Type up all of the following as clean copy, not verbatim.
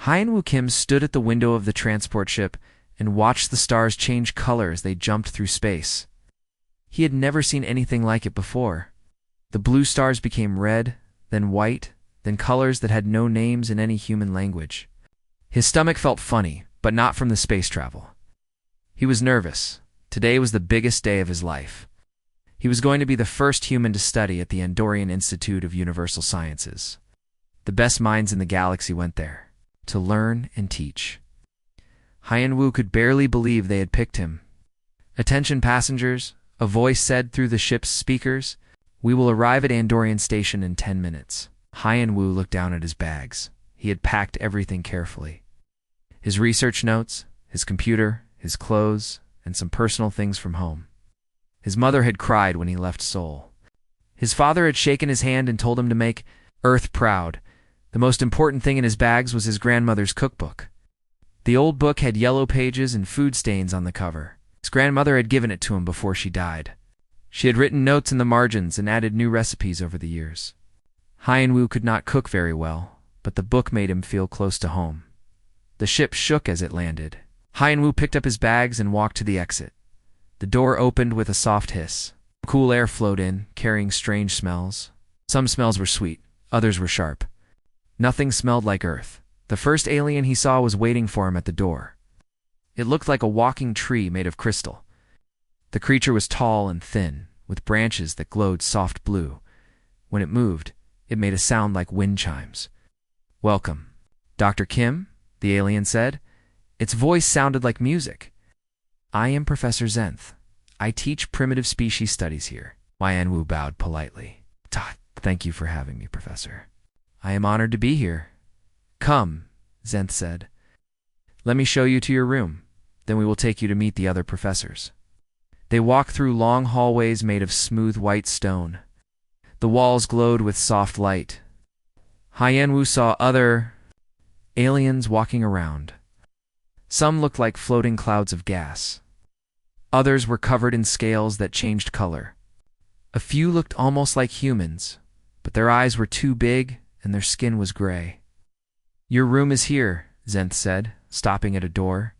Hyen-woo Kim stood at the window of the transport ship and watched the stars change color as they jumped through space. He had never seen anything like it before. The blue stars became red, then white, then colors that had no names in any human language. His stomach felt funny, but not from the space travel. He was nervous. Today was the biggest day of his life. He was going to be the first human to study at the Andorian Institute of Universal Sciences. The best minds in the galaxy went there, to learn and teach. Hyen-woo could barely believe they had picked him. "Attention passengers," a voice said through the ship's speakers. "We will arrive at Andorian Station in 10 minutes. Hyen-woo looked down at his bags. He had packed everything carefully. His research notes, his computer, his clothes, and some personal things from home. His mother had cried when he left Seoul. His father had shaken his hand and told him to make Earth proud. The most important thing in his bags was his grandmother's cookbook. The old book had yellow pages and food stains on the cover. His grandmother had given it to him before she died. She had written notes in the margins and added new recipes over the years. Hyen-woo could not cook very well, but the book made him feel close to home. The ship shook as it landed. Hyen-woo picked up his bags and walked to the exit. The door opened with a soft hiss. Cool air flowed in, carrying strange smells. Some smells were sweet, others were sharp. Nothing smelled like Earth. The first alien he saw was waiting for him at the door. It looked like a walking tree made of crystal. The creature was tall and thin, with branches that glowed soft blue. When it moved, it made a sound like wind chimes. "Welcome, Dr. Kim," the alien said. Its voice sounded like music. "I am Professor Zenth. I teach primitive species studies here." Hyen-woo bowed politely. "Thank you for having me, Professor. I am honored to be here." "Come," Zenth said. "Let me show you to your room. Then we will take you to meet the other professors." They walked through long hallways made of smooth white stone. The walls glowed with soft light. Hyen-woo saw other aliens walking around. Some looked like floating clouds of gas. Others were covered in scales that changed color. A few looked almost like humans, but their eyes were too big and their skin was gray. "Your room is here," Zenth said, stopping at a door.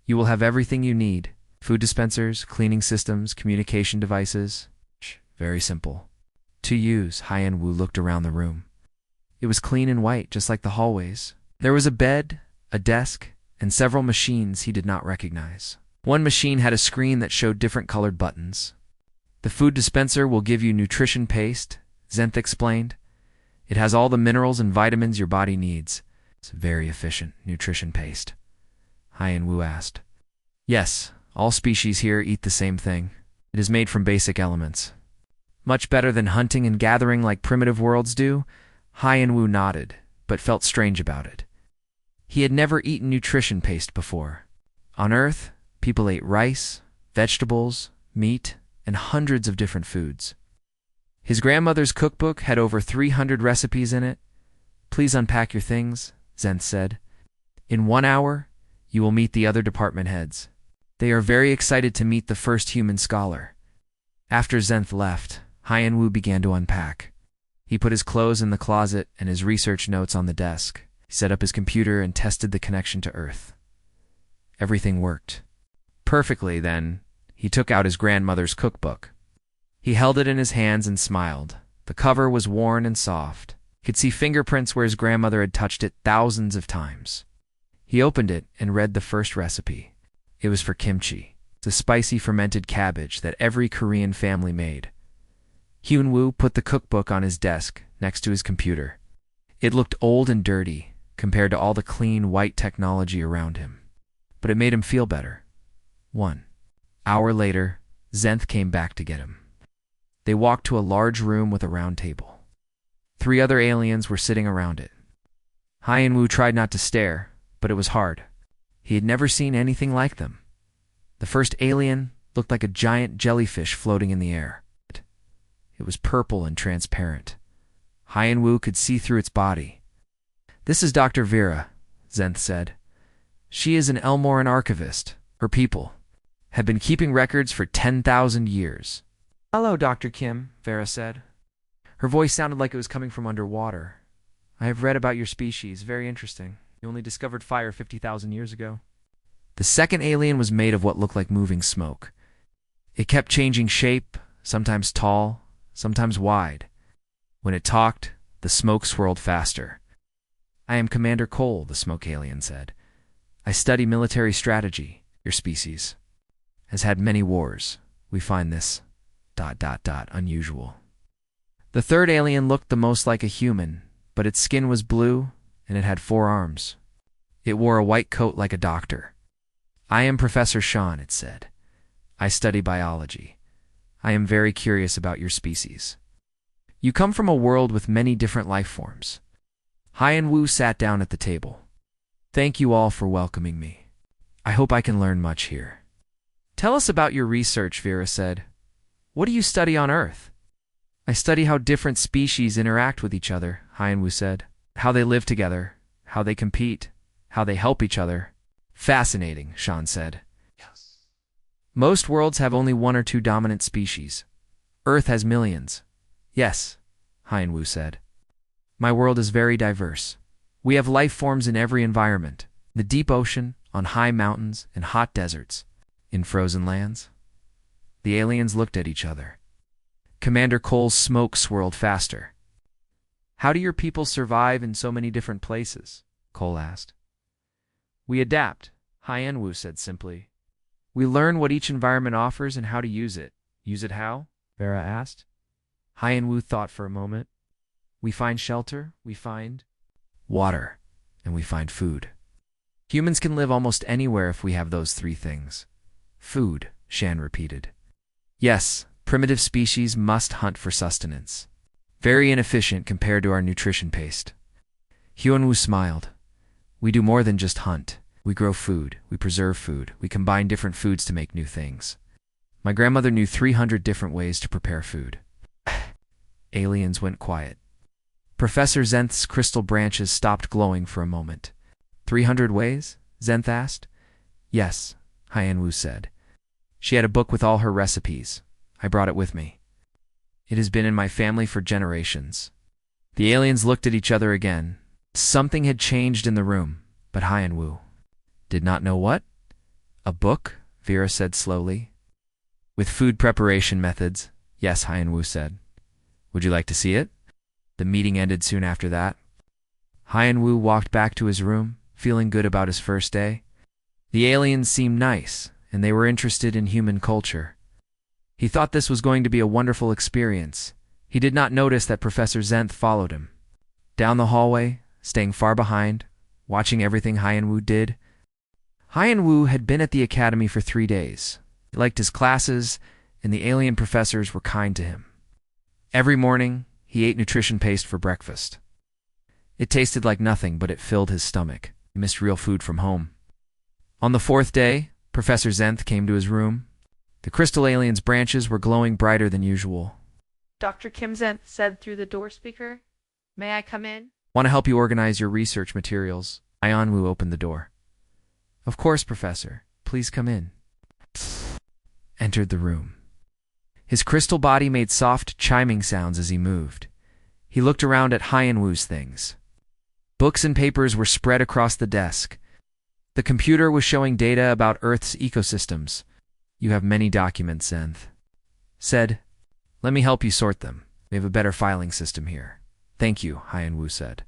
"You will have everything you need. Food dispensers, cleaning systems, communication devices. Very simple to use." Hyen-woo looked around the room. It was clean and white, just like the hallways. There was a bed, a desk, and several machines he did not recognize. One machine had a screen that showed different colored buttons. "The food dispenser will give you nutrition paste," Zenth explained. "It has all the minerals and vitamins your body needs." "It's very efficient, nutrition paste?" Hyen-woo asked. "Yes, all species here eat the same thing. It is made from basic elements." "Much better than hunting and gathering like primitive worlds do?" Hyen-woo nodded, but felt strange about it. He had never eaten nutrition paste before. On Earth, people ate rice, vegetables, meat, and hundreds of different foods. His grandmother's cookbook had over 300 recipes in it. "Please unpack your things," Zenth said. "In 1 hour, you will meet the other department heads. They are very excited to meet the first human scholar." After Zenth left, Hyen-woo began to unpack. He put his clothes in the closet and his research notes on the desk. He set up his computer and tested the connection to Earth. Everything worked perfectly. Then he took out his grandmother's cookbook. He held it in his hands and smiled. The cover was worn and soft. He could see fingerprints where his grandmother had touched it thousands of times. He opened it and read the first recipe. It was for kimchi, the spicy fermented cabbage that every Korean family made. Hyen-woo put the cookbook on his desk next to his computer. It looked old and dirty compared to all the clean white technology around him, but it made him feel better. 1 hour later, Zenth came back to get him. They walked to a large room with a round table. 3 other aliens were sitting around it. Hyen-woo tried not to stare, but it was hard. He had never seen anything like them. The first alien looked like a giant jellyfish floating in the air. It was purple and transparent. Hyen-woo could see through its body. "This is Dr. Vera," Zenth said. "She is an Elmoran archivist. Her people have been keeping records for 10,000 years. "Hello, Dr. Kim," Vera said. Her voice sounded like it was coming from underwater. "I have read about your species. Very interesting." You only discovered fire 50,000 years ago. The second alien was made of what looked like moving smoke. It kept changing shape, sometimes tall, sometimes wide. When it talked, the smoke swirled faster. I am Commander Cole, the smoke alien said. I study military strategy. Your species has had many wars. We find this ... unusual. The third alien looked the most like a human, but its skin was blue and it had 4 arms. It wore a white coat like a doctor. I am Professor Sean, it said. I study biology. I am very curious about your species. You come from a world with many different life forms. Hai and Wu sat down at the table. Thank you all for welcoming me. I hope I can learn much here. Tell us about your research, Vera said. What do you study on Earth? I study how different species interact with each other, Hai and Wu said. How they live together, how they compete, how they help each other. Fascinating, Sean said. Yes. Most worlds have only 1 or 2 dominant species. Earth has millions. Yes, Hai and Wu said. My world is very diverse. We have life forms in every environment. The deep ocean, on high mountains, and hot deserts. In frozen lands. The aliens looked at each other. Commander Cole's smoke swirled faster. How do your people survive in so many different places? Cole asked. We adapt, Hai and Wu said simply. We learn what each environment offers and how to use it. Use it how? Vera asked. Hai and Wu thought for a moment. We find shelter, we find water, and we find food. Humans can live almost anywhere if we have those 3 things. Food, Shan repeated. Yes, primitive species must hunt for sustenance. Very inefficient compared to our nutrition paste. Hyun-woo smiled. We do more than just hunt. We grow food, we preserve food, we combine different foods to make new things. My grandmother knew 300 different ways to prepare food. Aliens went quiet. Professor Zenth's crystal branches stopped glowing for a moment. 300 ways? Zenth asked. Yes, Hyen-woo said. She had a book with all her recipes. I brought it with me. It has been in my family for generations. The aliens looked at each other again. Something had changed in the room, but Hyen-woo did not know what. A book? Vera said slowly. With food preparation methods, yes, Hyen-woo said. Would you like to see it? The meeting ended soon after that. Hyen-woo walked back to his room, feeling good about his first day. The aliens seemed nice, and they were interested in human culture. He thought this was going to be a wonderful experience. He did not notice that Professor Zenth followed him. Down the hallway, staying far behind, watching everything Hyen-woo did. Hyen-woo had been at the academy for 3 days. He liked his classes, and the alien professors were kind to him. Every morning, he ate nutrition paste for breakfast. It tasted like nothing, but it filled his stomach. He missed real food from home. On the 4th day, Professor Zenth came to his room. The crystal alien's branches were glowing brighter than usual. Dr. Kim Zenth said through the door speaker, "May I come in?" Want to help you organize your research materials. Hyen-woo opened the door. Of course, Professor. Please come in. Entered the room. His crystal body made soft, chiming sounds as he moved. He looked around at Hyen-woo's things. Books and papers were spread across the desk. The computer was showing data about Earth's ecosystems. You have many documents, Zenth said. Let me help you sort them. We have a better filing system here. Thank you, Hyen-woo said.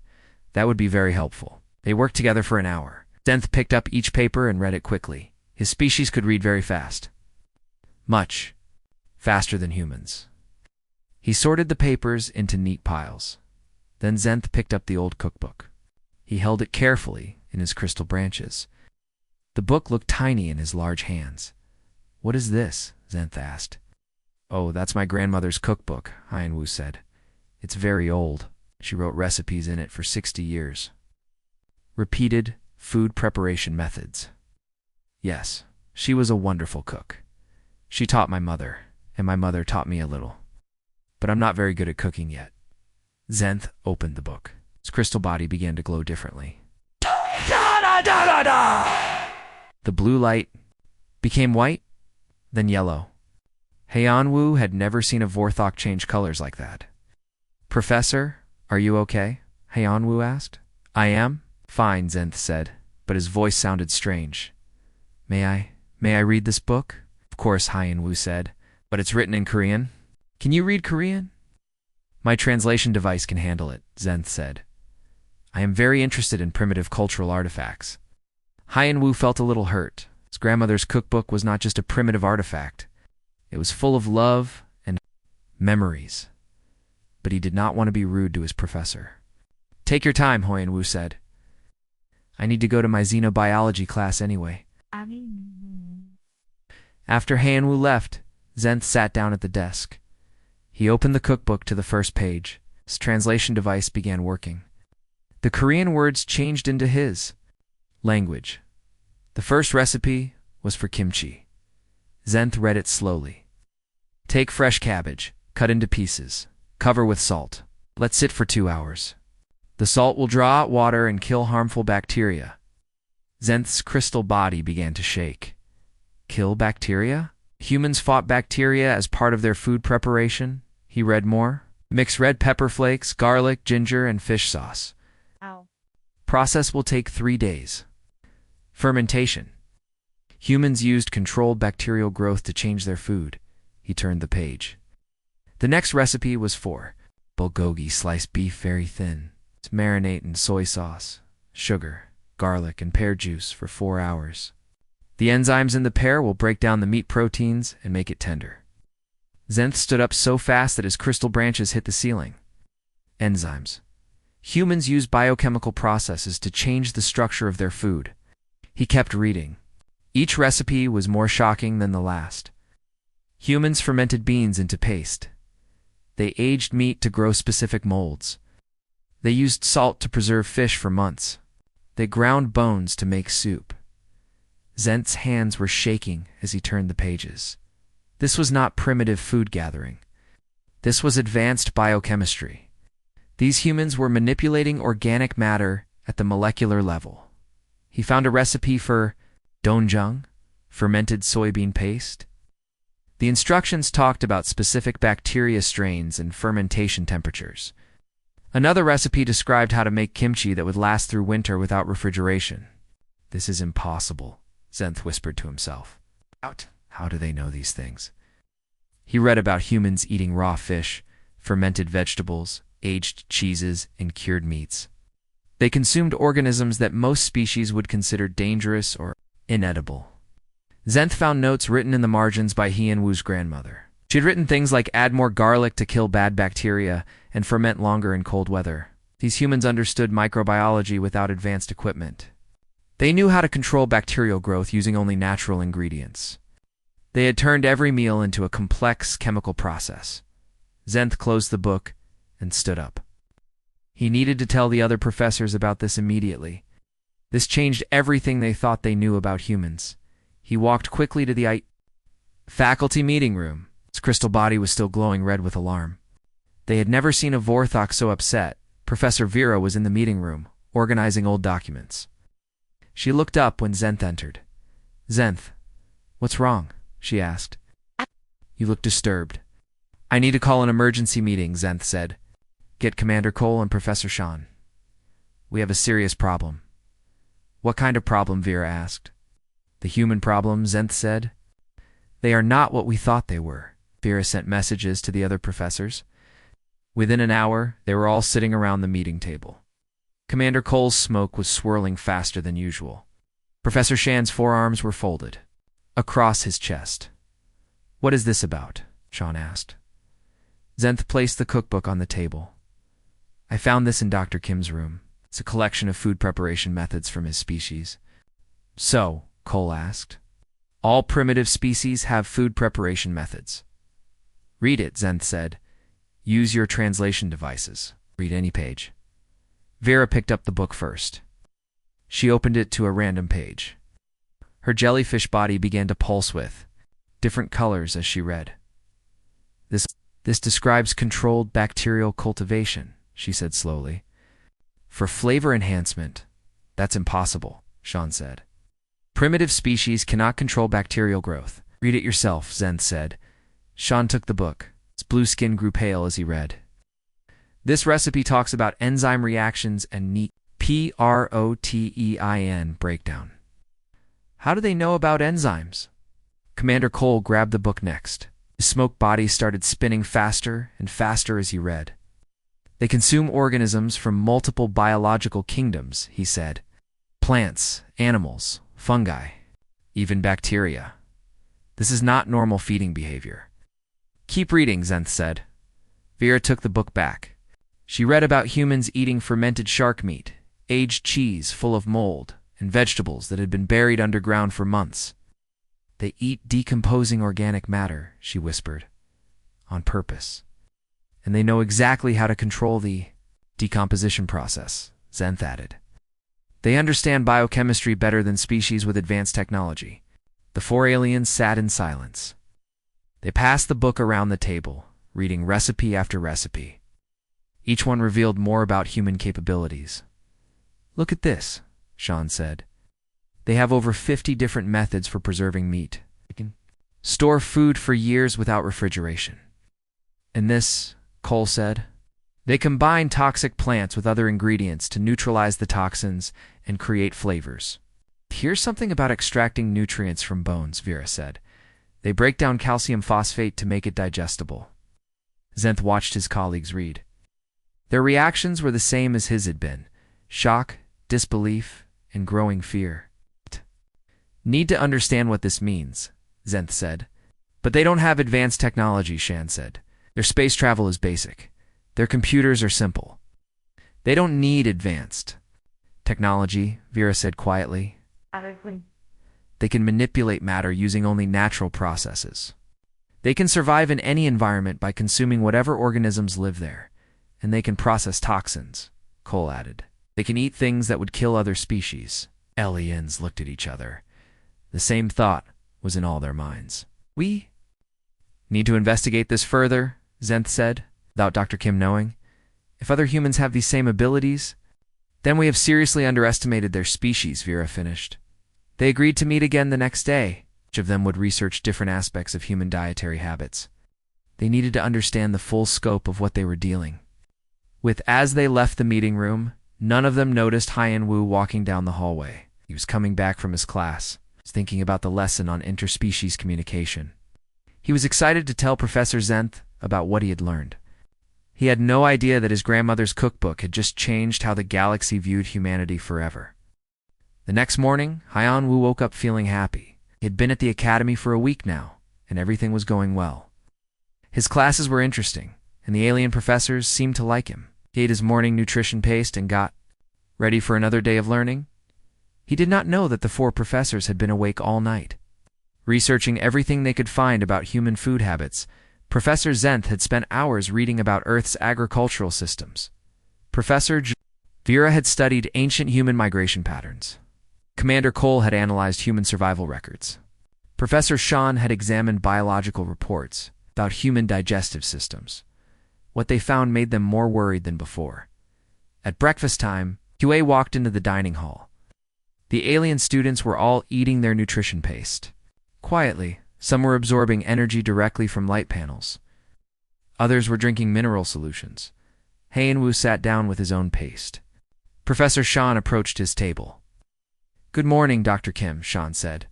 That would be very helpful. They worked together for an hour. Zenth picked up each paper and read it quickly. His species could read very fast. Much faster than humans. He sorted the papers into neat piles. Then Zenth picked up the old cookbook. He held it carefully in his crystal branches. The book looked tiny in his large hands. What is this? Zenth asked. Oh, that's my grandmother's cookbook, Hyen-woo said. It's very old. She wrote recipes in it for 60 years. Repeated food preparation methods. Yes, she was a wonderful cook. She taught my mother, and my mother taught me a little. But I'm not very good at cooking yet. Zenth opened the book. His crystal body began to glow differently. The blue light became white, then yellow. Hyen-woo had never seen a Vorthok change colors like that. Professor, are you okay? Hyen-woo asked. I am. Fine, Zenth said, but his voice sounded strange. May I read this book? Of course, Hyen-woo said, but it's written in Korean. Can you read Korean? My translation device can handle it, Zenth said. I am very interested in primitive cultural artifacts. Hyen-woo felt a little hurt. His grandmother's cookbook was not just a primitive artifact. It was full of love and memories. But he did not want to be rude to his professor. Take your time, Hyen-woo said. I need to go to my xenobiology class anyway. After Hyen-woo left, Zenth sat down at the desk. He opened the cookbook to the first page. His translation device began working. The Korean words changed into his language. The first recipe was for kimchi. Zenth read it slowly. Take fresh cabbage, cut into pieces, cover with salt. Let sit for 2 hours. The salt will draw out water and kill harmful bacteria. Zenth's crystal body began to shake. Kill bacteria? Humans fought bacteria as part of their food preparation. He read more. Mix red pepper flakes, garlic, ginger, and fish sauce. Ow. Process will take 3 days. Fermentation. Humans used controlled bacterial growth to change their food. He turned the page. The next recipe was for bulgogi, sliced beef very thin. Marinate in soy sauce, sugar, garlic, and pear juice for 4 hours. The enzymes in the pear will break down the meat proteins and make it tender. Zenth stood up so fast that his crystal branches hit the ceiling. Enzymes. Humans use biochemical processes to change the structure of their food. He kept reading. Each recipe was more shocking than the last. Humans fermented beans into paste. They aged meat to grow specific molds. They used salt to preserve fish for months. They ground bones to make soup. Zenth's hands were shaking as he turned the pages. This was not primitive food gathering. This was advanced biochemistry. These humans were manipulating organic matter at the molecular level. He found a recipe for doenjang, fermented soybean paste. The instructions talked about specific bacteria strains and fermentation temperatures. Another recipe described how to make kimchi that would last through winter without refrigeration. This is impossible, Zenth whispered to himself. How do they know these things? He read about humans eating raw fish, fermented vegetables, aged cheeses, and cured meats. They consumed organisms that most species would consider dangerous or inedible. Zenth found notes written in the margins by Hyen-woo's grandmother. She had written things like add more garlic to kill bad bacteria and ferment longer in cold weather. These humans understood microbiology without advanced equipment. They knew how to control bacterial growth using only natural ingredients. They had turned every meal into a complex chemical process. Zenth closed the book and stood up. He needed to tell the other professors about this immediately. This changed everything they thought they knew about humans. He walked quickly to the faculty meeting room. His crystal body was still glowing red with alarm. They had never seen a Vorthok so upset. Professor Vera was in the meeting room, organizing old documents. She looked up when Zenth entered. Zenth, what's wrong? She asked. You look disturbed. I need to call an emergency meeting, Zenth said. Get Commander Cole and Professor Sean. We have a serious problem. What kind of problem? Vera asked. The human problem, Zenth said. They are not what we thought they were. Vera sent messages to the other professors. Within an hour, they were all sitting around the meeting table. Commander Cole's smoke was swirling faster than usual. Professor Shan's forearms were folded across his chest. What is this about? Sean asked. Zenth placed the cookbook on the table. I found this in Dr. Kim's room. It's a collection of food preparation methods from his species. So, Cole asked, all primitive species have food preparation methods. Read it, Zenth said. Use your translation devices. Read any page. Vera picked up the book first. She opened it to a random page. Her jellyfish body began to pulse with different colors as she read. This describes controlled bacterial cultivation, she said slowly. For flavor enhancement, that's impossible, Sean said. Primitive species cannot control bacterial growth. Read it yourself, Zenth said. Sean took the book. His blue skin grew pale as he read. This recipe talks about enzyme reactions and Protein breakdown. How do they know about enzymes? Commander Cole grabbed the book next. His smoke body started spinning faster and faster as he read. They consume organisms from multiple biological kingdoms, he said. Plants, animals, fungi, even bacteria. This is not normal feeding behavior. Keep reading, Zenth said. Vera took the book back. She read about humans eating fermented shark meat, aged cheese full of mold, and vegetables that had been buried underground for months. They eat decomposing organic matter, she whispered, on purpose. And they know exactly how to control the decomposition process, Zenth added. They understand biochemistry better than species with advanced technology. The four aliens sat in silence. They passed the book around the table, reading recipe after recipe. Each one revealed more about human capabilities. Look at this, Sean said. They have over 50 different methods for preserving meat. They can store food for years without refrigeration. And this, Cole said, they combine toxic plants with other ingredients to neutralize the toxins and create flavors. Here's something about extracting nutrients from bones, Vera said. They break down calcium phosphate to make it digestible. Zenth watched his colleagues read. Their reactions were the same as his had been: shock, disbelief, and growing fear. Need to understand what this means, Zenth said. But they don't have advanced technology, Shan said. Their space travel is basic. Their computers are simple. They don't need advanced technology, Vera said quietly. They can manipulate matter using only natural processes. They can survive in any environment by consuming whatever organisms live there, and they can process toxins, Cole added. They can eat things that would kill other species. Aliens looked at each other. The same thought was in all their minds. We need to investigate this further, Zenth said, without Dr. Kim knowing. If other humans have these same abilities, then we have seriously underestimated their species, Vera finished. They agreed to meet again the next day. Each of them would research different aspects of human dietary habits. They needed to understand the full scope of what they were dealing with. As they left the meeting room, none of them noticed Haiyan Wu walking down the hallway. He was coming back from his class. He was thinking about the lesson on interspecies communication. He was excited to tell Professor Zenth about what he had learned. He had no idea that his grandmother's cookbook had just changed how the galaxy viewed humanity forever. The next morning, Haiyan Wu woke up feeling happy. He had been at the academy for a week now, and everything was going well. His classes were interesting, and the alien professors seemed to like him. He ate his morning nutrition paste and got ready for another day of learning. He did not know that the four professors had been awake all night, researching everything they could find about human food habits. Professor Zenth had spent hours reading about Earth's agricultural systems. Vera had studied ancient human migration patterns. Commander Cole had analyzed human survival records. Professor Sean had examined biological reports about human digestive systems. What they found made them more worried than before. At breakfast time, QA walked into the dining hall. The alien students were all eating their nutrition paste. Quietly, some were absorbing energy directly from light panels. Others were drinking mineral solutions. Haiyan Wu sat down with his own paste. Professor Sean approached his table. "Good morning, Dr. Kim," Sean said.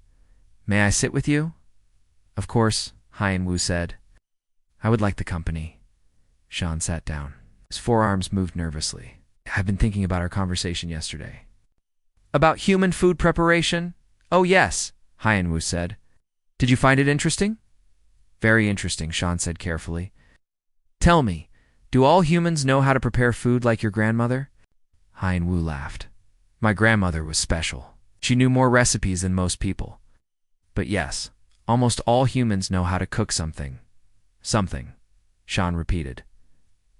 "May I sit with you?" "Of course," Haiyan Wu said. "I would like the company." Sean sat down. His forearms moved nervously. "I've been thinking about our conversation yesterday." "About human food preparation?" "Oh, yes," Haiyan Wu said. "Did you find it interesting?" "Very interesting," Sean said carefully. "Tell me, do all humans know how to prepare food like your grandmother?" Haiyan Wu laughed. "My grandmother was special. She knew more recipes than most people. But yes, almost all humans know how to cook something." "Something," Sean repeated.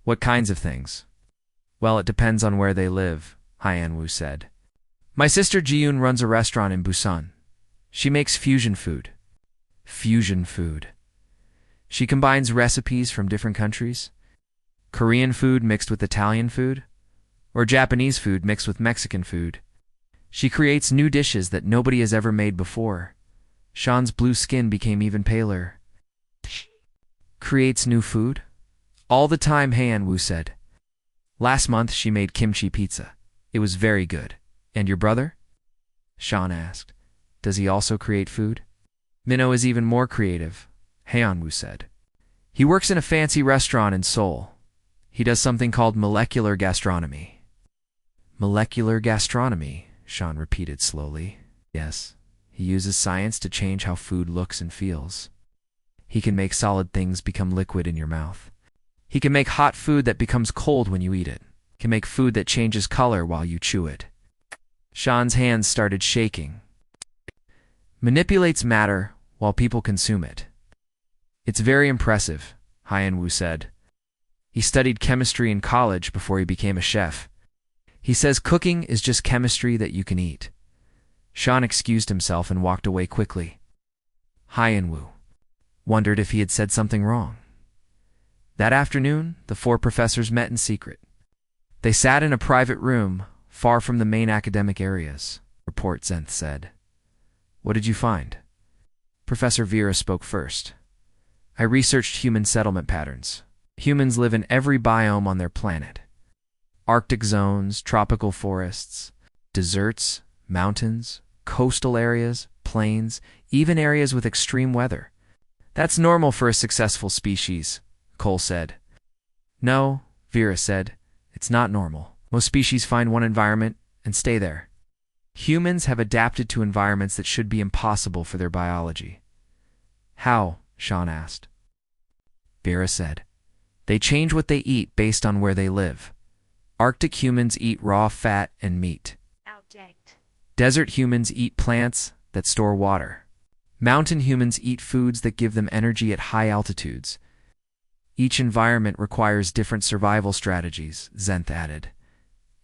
"What kinds of things?" "Well, it depends on where they live," Haiyan Wu said. "My sister Ji-yoon runs a restaurant in Busan. She makes fusion food." Fusion food. She combines recipes from different countries. Korean food mixed with Italian food, or Japanese food mixed with Mexican food. She creates new dishes that nobody has ever made before. Sean's blue skin became even paler. "Creates new food?" "All the time," Haiyan Wu said. "Last month she made kimchi pizza. It was very good. And your brother? Sean asked. Does he also create food? Minnow is even more creative, Hyunwoo said. He works in a fancy restaurant in Seoul. He does something called molecular gastronomy. Molecular gastronomy, Sean repeated slowly. Yes, he uses science to change how food looks and feels. He can make solid things become liquid in your mouth. He can make hot food that becomes cold when you eat it. He can make food that changes color while you chew it. Sean's hands started shaking. Manipulates matter while people consume it. It's very impressive, Hyunwoo said. He studied chemistry in college before he became a chef. He says cooking is just chemistry that you can eat. Sean excused himself and walked away quickly. Hyunwoo wondered if he had said something wrong. That afternoon, the four professors met in secret. They sat in a private room, far from the main academic areas, Report Zenth said. What did you find? Professor Vera spoke first. I researched human settlement patterns. Humans live in every biome on their planet. Arctic zones, tropical forests, deserts, mountains, coastal areas, plains, even areas with extreme weather. That's normal for a successful species, Cole said. No, Vera said. It's not normal. Most species find one environment and stay there. Humans have adapted to environments that should be impossible for their biology. How? Sean asked. Vera said. They change what they eat based on where they live. Arctic humans eat raw fat and meat. Outdated. Desert humans eat plants that store water. Mountain humans eat foods that give them energy at high altitudes. Each environment requires different survival strategies, Zenth added,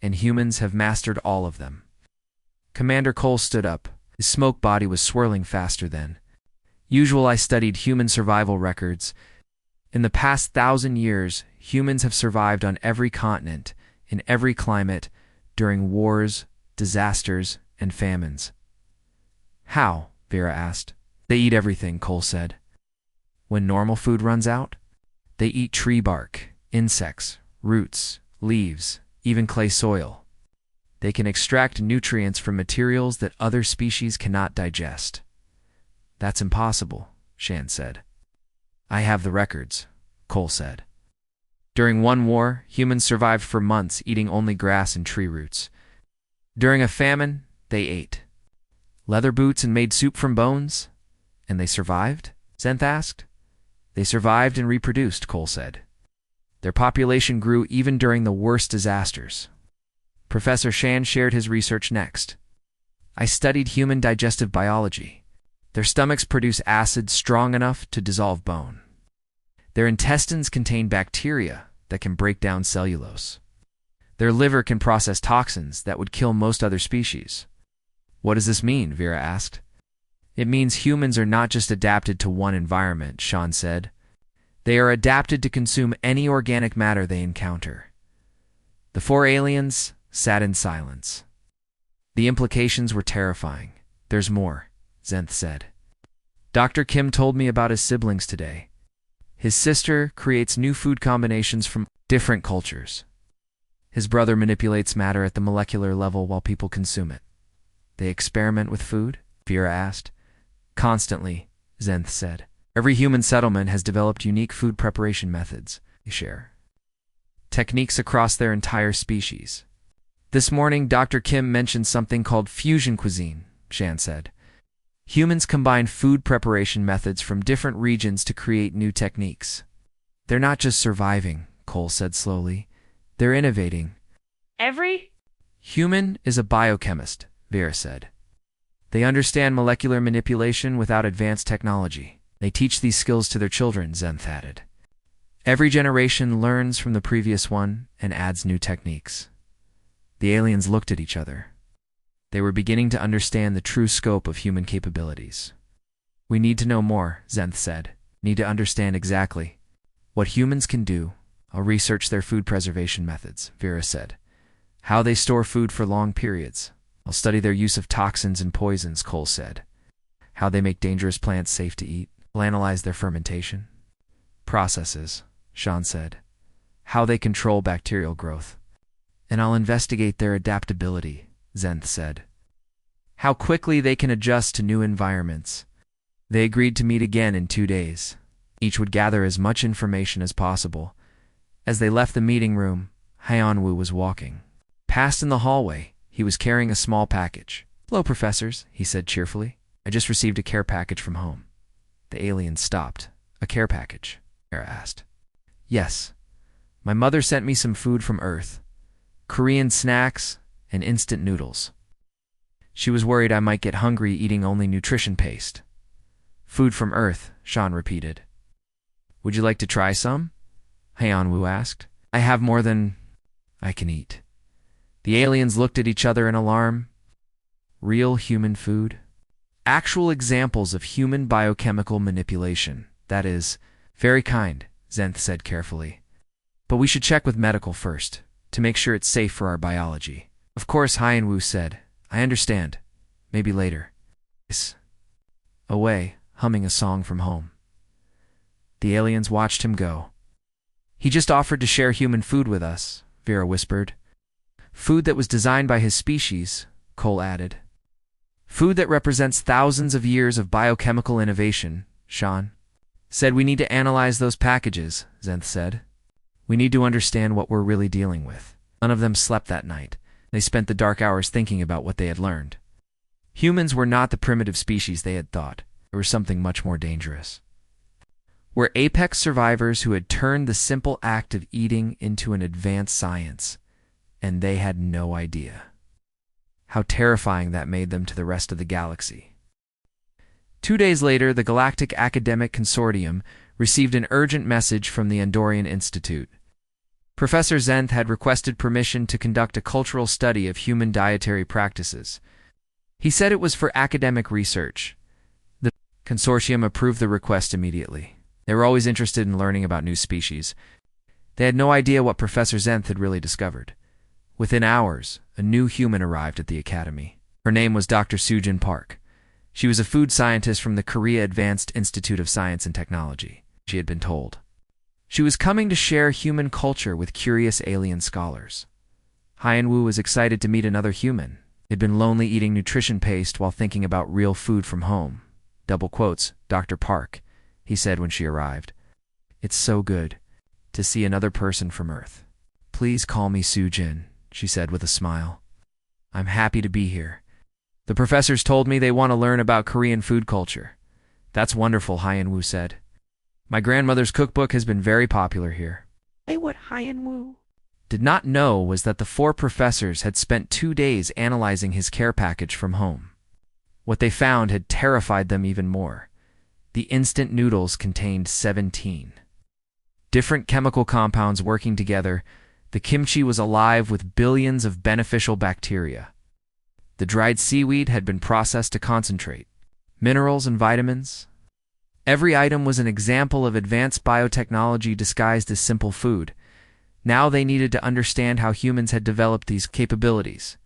and humans have mastered all of them. Commander Cole stood up. His smoke body was swirling faster than usual. I studied human survival records. In the past 1,000 years, humans have survived on every continent, in every climate, during wars, disasters, and famines. How? Vera asked. They eat everything, Cole said. When normal food runs out, they eat tree bark, insects, roots, leaves, even clay soil. They can extract nutrients from materials that other species cannot digest. That's impossible, Shan said. I have the records, Cole said. During one war, humans survived for months eating only grass and tree roots. During a famine, they ate leather boots and made soup from bones. And they survived? Zenth asked. They survived and reproduced, Cole said. Their population grew even during the worst disasters. Professor Shan shared his research next. I studied human digestive biology. Their stomachs produce acid strong enough to dissolve bone. Their intestines contain bacteria that can break down cellulose. Their liver can process toxins that would kill most other species. What does this mean? Vera asked. It means humans are not just adapted to one environment, Sean said. They are adapted to consume any organic matter they encounter. The four aliens sat in silence. The implications were terrifying. There's more, Zenth said. Dr. Kim told me about his siblings today. His sister creates new food combinations from different cultures. His brother manipulates matter at the molecular level while people consume it. They experiment with food? Vera asked. Constantly, Zenth said. Every human settlement has developed unique food preparation methods. They share techniques across their entire species. This morning, Dr. Kim mentioned something called fusion cuisine, Shan said. Humans combine food preparation methods from different regions to create new techniques. They're not just surviving, Cole said slowly. They're innovating. Every human is a biochemist, Vera said. They understand molecular manipulation without advanced technology. They teach these skills to their children, Zenth added. Every generation learns from the previous one and adds new techniques. The aliens looked at each other. They were beginning to understand the true scope of human capabilities. We need to know more, Zenth said. Need to understand exactly what humans can do. I'll research their food preservation methods, Vera said. How they store food for long periods. I'll study their use of toxins and poisons, Cole said. How they make dangerous plants safe to eat. I'll analyze their fermentation processes, Sean said. How they control bacterial growth. and I'll investigate their adaptability, Zenth said. How quickly they can adjust to new environments. They agreed to meet again in 2 days. Each would gather as much information as possible. As they left the meeting room, Hyeonwoo was walking. Past in the hallway, he was carrying a small package. "Hello, professors," he said cheerfully. "I just received a care package from home." The alien stopped. "A care package?" Era asked. "Yes. My mother sent me some food from Earth. Korean snacks and instant noodles. She was worried I might get hungry eating only nutrition paste." "Food from Earth," Sean repeated. "Would you like to try some?" Hyeonwoo asked. "I have more than I can eat." The aliens looked at each other in alarm. Real human food? Actual examples of human biochemical manipulation. "That is very kind," Zenth said carefully. "But we should check with medical first, to make sure it's safe for our biology." "Of course," Hyeonwoo said. "I understand. Maybe later." Away, humming a song from home. The aliens watched him go. "He just offered to share human food with us," Vera whispered. "Food that was designed by his species," Cole added. "Food that represents thousands of years of biochemical innovation," Sean said. "We need to analyze those packages," Zenth said. "We need to understand what we're really dealing with." None of them slept that night. They spent the dark hours thinking about what they had learned. Humans were not the primitive species they had thought. They were something much more dangerous. Were apex survivors who had turned the simple act of eating into an advanced science, and they had no idea. How terrifying that made them to the rest of the galaxy. 2 days later, the Galactic Academic Consortium received an urgent message from the Andorian Institute. Professor Zenth had requested permission to conduct a cultural study of human dietary practices. He said it was for academic research. The consortium approved the request immediately. They were always interested in learning about new species. They had no idea what Professor Zenth had really discovered. Within hours, a new human arrived at the academy. Her name was Dr. Soojin Park. She was a food scientist from the Korea Advanced Institute of Science and Technology, she had been told. She was coming to share human culture with curious alien scholars. Hyeonwoo was excited to meet another human. He'd been lonely eating nutrition paste while thinking about real food from home. Double quotes, "Dr. Park," he said when she arrived. "It's so good to see another person from Earth." "Please call me Soojin," she said with a smile. "I'm happy to be here. The professors told me they want to learn about Korean food culture." "That's wonderful," Hyeonwoo said. "My grandmother's cookbook has been very popular here." What Hyeonwoo Did not know was that the 4 professors had spent 2 days analyzing his care package from home. What they found had terrified them even more. The instant noodles contained 17 different chemical compounds working together. The kimchi was alive with billions of beneficial bacteria. The dried seaweed had been processed to concentrate. Minerals and vitamins. Every item was an example of advanced biotechnology disguised as simple food. Now they needed to understand how humans had developed these capabilities.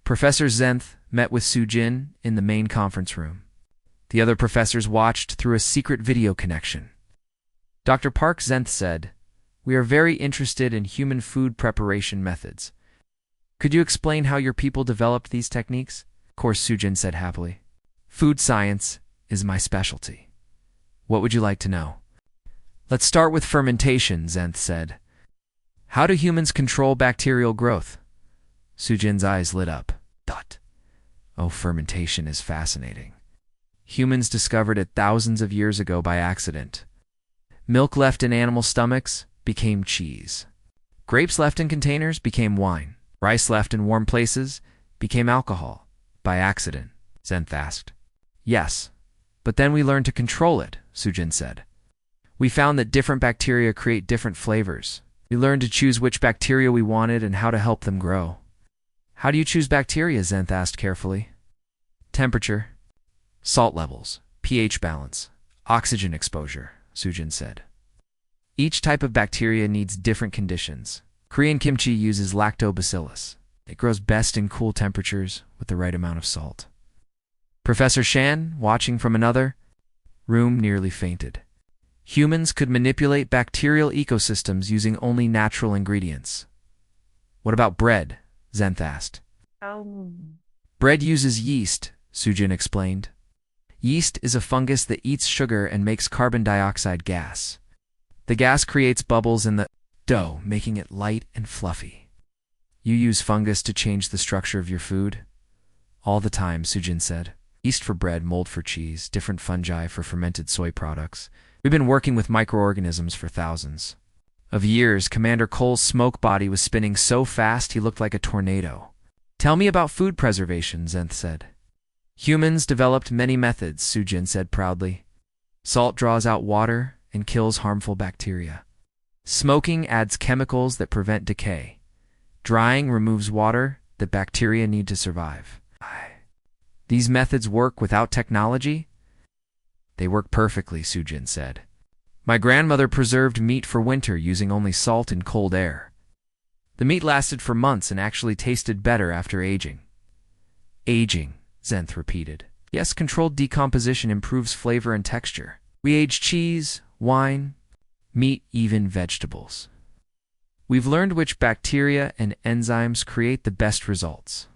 Professor Zenth met with Soojin in the main conference room. The other professors watched through a secret video connection. Dr. Park, Zenth said, "We are very interested in human food preparation methods. Could you explain how your people developed these techniques?" "Of course," Soojin said happily. "Food science is my specialty. What would you like to know?" "Let's start with fermentation," Zenth said. "How do humans control bacterial growth?" Soojin's eyes lit up. "Oh, fermentation is fascinating. Humans discovered it thousands of years ago by accident. Milk left in animal stomachs became cheese. Grapes left in containers became wine. Rice left in warm places became alcohol. By accident?" Zenth asked. "Yes, but then we learned to control it," Soojin said. "We found that different bacteria create different flavors. We learned to choose which bacteria we wanted and how to help them grow." "How do you choose bacteria?" Zenth asked carefully. "Temperature, salt levels, pH balance, oxygen exposure," Soojin said. "Each type of bacteria needs different conditions. Korean kimchi uses lactobacillus. It grows best in cool temperatures with the right amount of salt." Professor Shan, watching from another room, nearly fainted. Humans could manipulate bacterial ecosystems using only natural ingredients. What about bread? Zenth asked. Oh. Bread uses yeast, Sujin explained. Yeast is a fungus that eats sugar and makes carbon dioxide gas. The gas creates bubbles in the dough, making it light and fluffy. You use fungus to change the structure of your food? All the time, Sujin said. Yeast for bread, mold for cheese, different fungi for fermented soy products. We've been working with microorganisms for thousands of years. Commander Cole's smoke body was spinning so fast he looked like a tornado. Tell me about food preservation, Zenth said. Humans developed many methods, Sujin said proudly. Salt draws out water and kills harmful bacteria. Smoking adds chemicals that prevent decay. Drying removes water that bacteria need to survive. These methods work without technology? They work perfectly, Sujin said. My grandmother preserved meat for winter using only salt and cold air. The meat lasted for months and actually tasted better after aging. Aging, Zenth repeated. Yes, controlled decomposition improves flavor and texture. We age cheese, wine, meat, even vegetables. We've learned which bacteria and enzymes create the best results.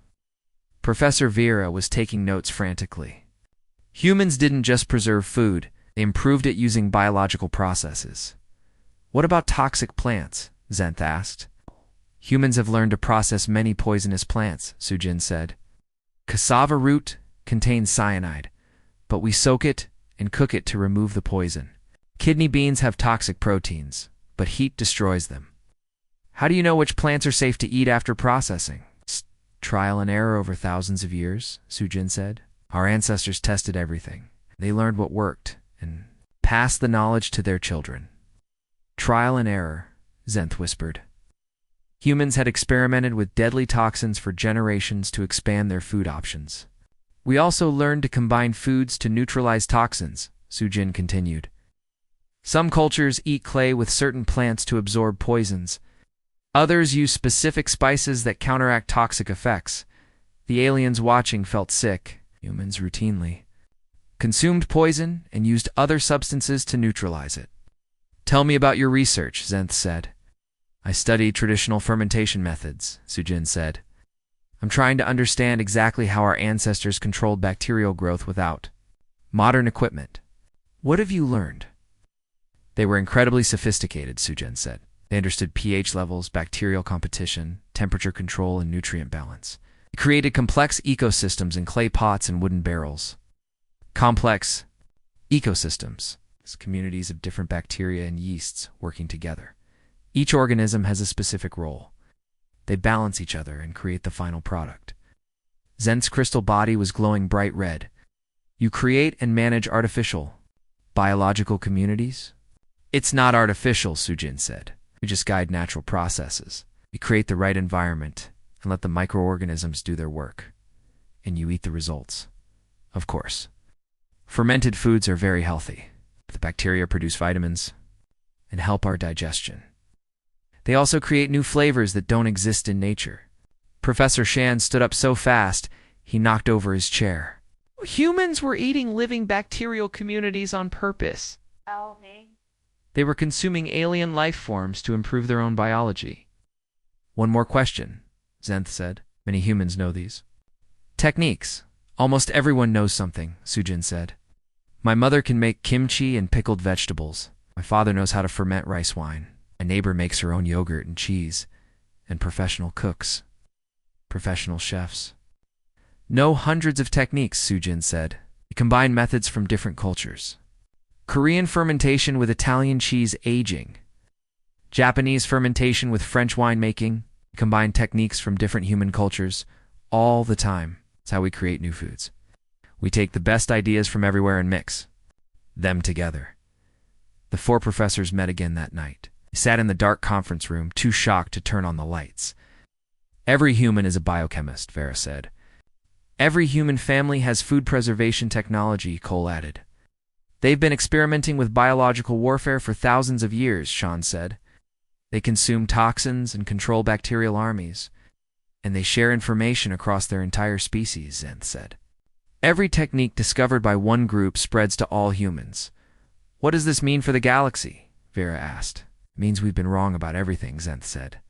Professor Vera was taking notes frantically. Humans didn't just preserve food, they improved it using biological processes. What about toxic plants? Zenth asked. Humans have learned to process many poisonous plants, Sujin said. Cassava root contains cyanide, but we soak it and cook it to remove the poison. Kidney beans have toxic proteins, but heat destroys them. How do you know which plants are safe to eat after processing? Trial and error over thousands of years, Sujin said. Our ancestors tested everything. They learned what worked and passed the knowledge to their children. Trial and error, Zenth whispered. Humans had experimented with deadly toxins for generations to expand their food options. We also learned to combine foods to neutralize toxins, Sujin continued. Some cultures eat clay with certain plants to absorb poisons. Others use specific spices that counteract toxic effects. The aliens watching felt sick. Humans routinely consumed poison and used other substances to neutralize it. Tell me about your research, Zenth said. I studied traditional fermentation methods, Sujin said. I'm trying to understand exactly how our ancestors controlled bacterial growth without modern equipment. What have you learned? They were incredibly sophisticated, Sujin said. They understood pH levels, bacterial competition, temperature control, and nutrient balance. They created complex ecosystems in clay pots and wooden barrels. Complex ecosystems, communities of different bacteria and yeasts working together. Each organism has a specific role. They balance each other and create the final product. Zenth's crystal body was glowing bright red. You create and manage artificial, biological communities? It's not artificial, Sujin said. We just guide natural processes. We create the right environment and let the microorganisms do their work. And you eat the results. Of course. Fermented foods are very healthy. The bacteria produce vitamins and help our digestion. They also create new flavors that don't exist in nature. Professor Shan stood up so fast, he knocked over his chair. Humans were eating living bacterial communities on purpose. They were consuming alien life forms to improve their own biology. One more question, Zenth said. Many humans know these. Techniques. Almost everyone knows something, Sujin said. My mother can make kimchi and pickled vegetables. My father knows how to ferment rice wine. My neighbor makes her own yogurt and cheese. And professional cooks. Professional chefs. Know hundreds of techniques, Sujin said. We combine methods from different cultures. Korean fermentation with Italian cheese aging. Japanese fermentation with French winemaking. Combine techniques from different human cultures all the time. That's how we create new foods. We take the best ideas from everywhere and mix them together. The four professors met again that night. They sat in the dark conference room, too shocked to turn on the lights. Every human is a biochemist, Vera said. Every human family has food preservation technology, Cole added. They've been experimenting with biological warfare for thousands of years, Sean said. They consume toxins and control bacterial armies. And they share information across their entire species, Zenth said. Every technique discovered by one group spreads to all humans. What does this mean for the galaxy? Vera asked. It means we've been wrong about everything, Zenth said.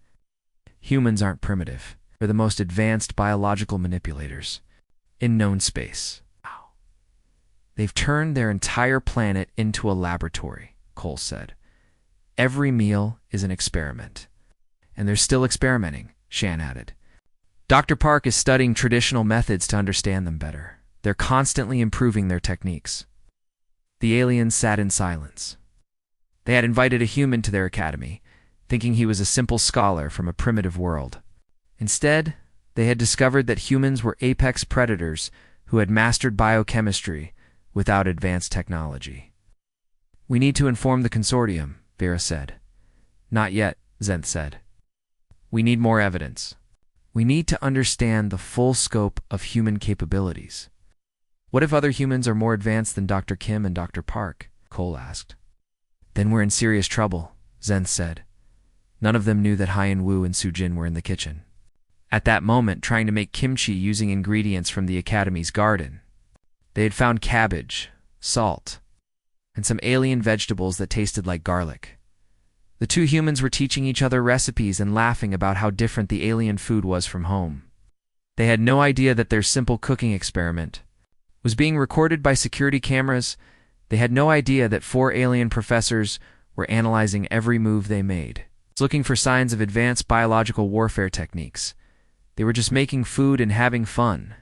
Humans aren't primitive. They're the most advanced biological manipulators in known space. Wow. They've turned their entire planet into a laboratory, Cole said. Every meal is an experiment. And they're still experimenting, Shan added. Dr. Park is studying traditional methods to understand them better. They're constantly improving their techniques. The aliens sat in silence. They had invited a human to their academy, thinking he was a simple scholar from a primitive world. Instead, they had discovered that humans were apex predators who had mastered biochemistry without advanced technology. "We need to inform the consortium," Vera said. "Not yet," Zenth said. "We need more evidence. We need to understand the full scope of human capabilities." "What if other humans are more advanced than Dr. Kim and Dr. Park?" Cole asked. "Then we're in serious trouble," Zenth said. None of them knew that Haiyan Wu and Sujin were in the kitchen at that moment trying to make kimchi using ingredients from the Academy's garden. They had found cabbage, salt, and some alien vegetables that tasted like garlic. The two humans were teaching each other recipes and laughing about how different the alien food was from home. They had no idea that their simple cooking experiment was being recorded by security cameras. They had no idea that 4 alien professors were analyzing every move they made, looking for signs of advanced biological warfare techniques. They were just making food and having fun.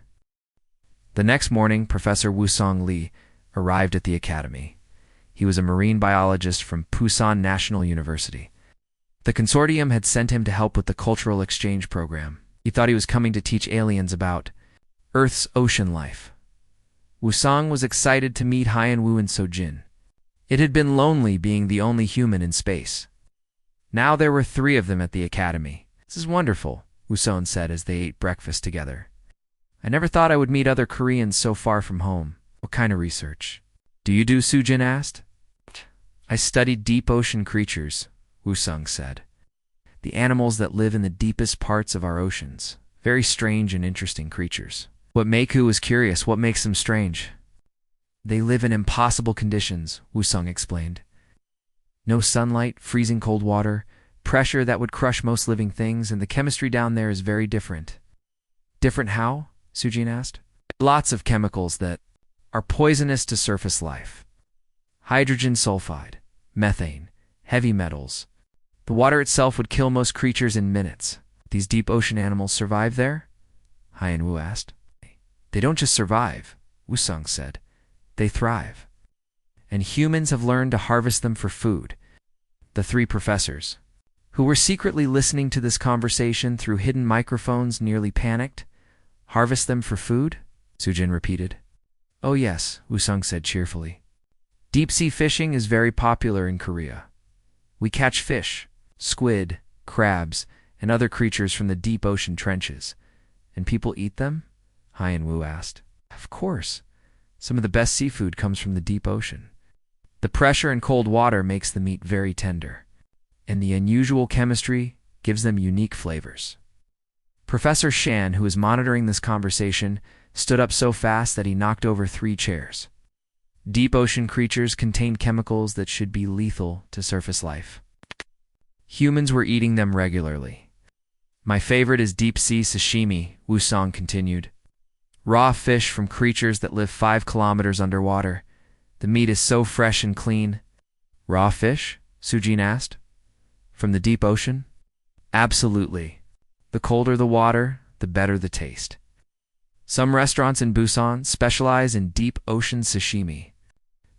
The next morning, Professor Wusong Li arrived at the academy. He was a marine biologist from Pusan National University. The consortium had sent him to help with the cultural exchange program. He thought he was coming to teach aliens about Earth's ocean life. Wusong was excited to meet Haiyan Wu and Sojin. It had been lonely being the only human in space. Now there were 3 of them at the academy. "This is wonderful," Wusong said as they ate breakfast together. "I never thought I would meet other Koreans so far from home." "What kind of research do you do?" Sujin asked. "I studied deep ocean creatures," Wusong said. "The animals that live in the deepest parts of our oceans. Very strange and interesting creatures." What Meiku was curious, what makes them strange? "They live in impossible conditions," Wusong explained. "No sunlight, freezing cold water, pressure that would crush most living things, and the chemistry down there is very different." "Different how?" Sujin asked. "Lots of chemicals that are poisonous to surface life. Hydrogen sulfide, methane, heavy metals. The water itself would kill most creatures in minutes." "These deep ocean animals survive there?" Haiyan Wu asked. "They don't just survive," Wusong said. "They thrive. And humans have learned to harvest them for food." The 3 professors, who were secretly listening to this conversation through hidden microphones, nearly panicked. "Harvest them for food?" Sujin repeated. "Oh yes," Wusong said cheerfully. "Deep-sea fishing is very popular in Korea. We catch fish, squid, crabs, and other creatures from the deep ocean trenches. And people eat them?" Haiyan Wu asked. "Of course. Some of the best seafood comes from the deep ocean. The pressure in cold water makes the meat very tender, and the unusual chemistry gives them unique flavors." Professor Shan, who was monitoring this conversation, stood up so fast that he knocked over 3 chairs. Deep ocean creatures contain chemicals that should be lethal to surface life. Humans were eating them regularly. "My favorite is deep-sea sashimi," Wusong continued. "Raw fish from creatures that live 5 kilometers underwater. The meat is so fresh and clean." "Raw fish?" Sujin asked. "From the deep ocean?" "Absolutely. The colder the water, the better the taste. Some restaurants in Busan specialize in deep ocean sashimi.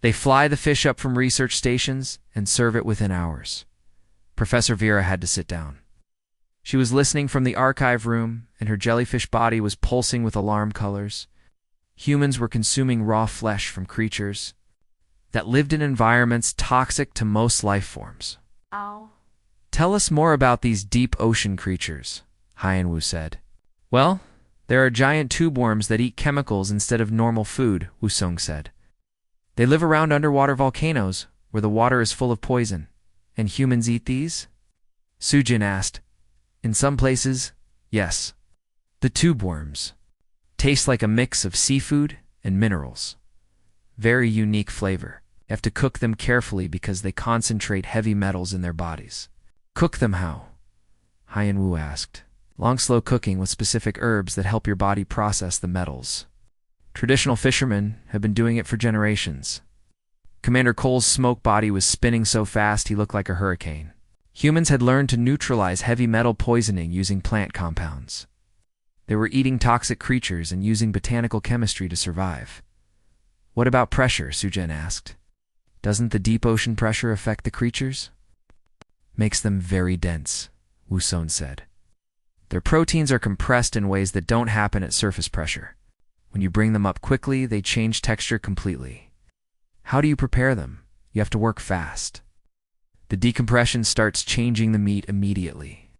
They fly the fish up from research stations and serve it within hours." Professor Vera had to sit down. She was listening from the archive room, and her jellyfish body was pulsing with alarm colors. Humans were consuming raw flesh from creatures that lived in environments toxic to most life forms. Ow. "Tell us more about these deep ocean creatures," Haiyan Wu said. "Well, there are giant tube worms that eat chemicals instead of normal food," Wusong said. "They live around underwater volcanoes where the water is full of poison. And humans eat these?" Sujin asked. "In some places, yes. The tube worms taste like a mix of seafood and minerals. Very unique flavor. You have to cook them carefully because they concentrate heavy metals in their bodies." "Cook them how?" Hien Wu asked. Long slow cooking with specific herbs that help your body process the metals. Traditional fishermen have been doing it for generations. Commander Cole's smoke body was spinning so fast he looked like a hurricane. Humans had learned to neutralize heavy metal poisoning using plant compounds. They were eating toxic creatures and using botanical chemistry to survive. What about pressure? Sujin asked. Doesn't the deep ocean pressure affect the creatures? Makes them very dense, Wusong said. Their proteins are compressed in ways that don't happen at surface pressure. When you bring them up quickly, they change texture completely. How do you prepare them? You have to work fast. The decompression starts changing the meat immediately.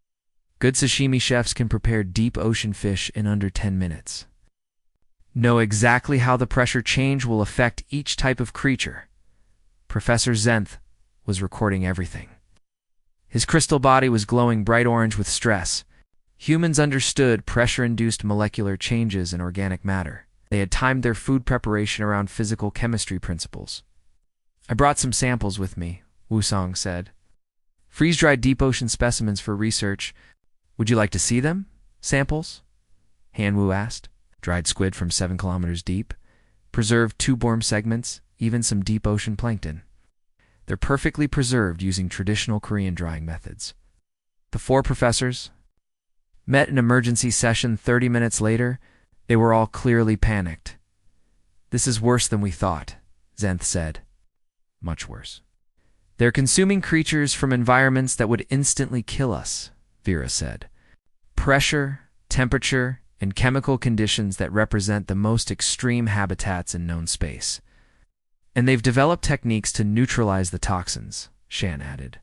Good sashimi chefs can prepare deep ocean fish in under 10 minutes. Know exactly how the pressure change will affect each type of creature. Professor Zenth was recording everything. His crystal body was glowing bright orange with stress. Humans understood pressure-induced molecular changes in organic matter. They had timed their food preparation around physical chemistry principles. I brought some samples with me, Wusong said. Freeze-dried deep ocean specimens for research. Would you like to see them? Samples? Han Wu asked. Dried squid from 7 kilometers deep, preserved tube worm segments, even some deep ocean plankton. They're perfectly preserved using traditional Korean drying methods. The 4 professors met an emergency session 30 minutes later. They were all clearly panicked. This is worse than we thought, Zenth said. Much worse. They're consuming creatures from environments that would instantly kill us, Vera said. Pressure, temperature, and chemical conditions that represent the most extreme habitats in known space. And they've developed techniques to neutralize the toxins, Shan added.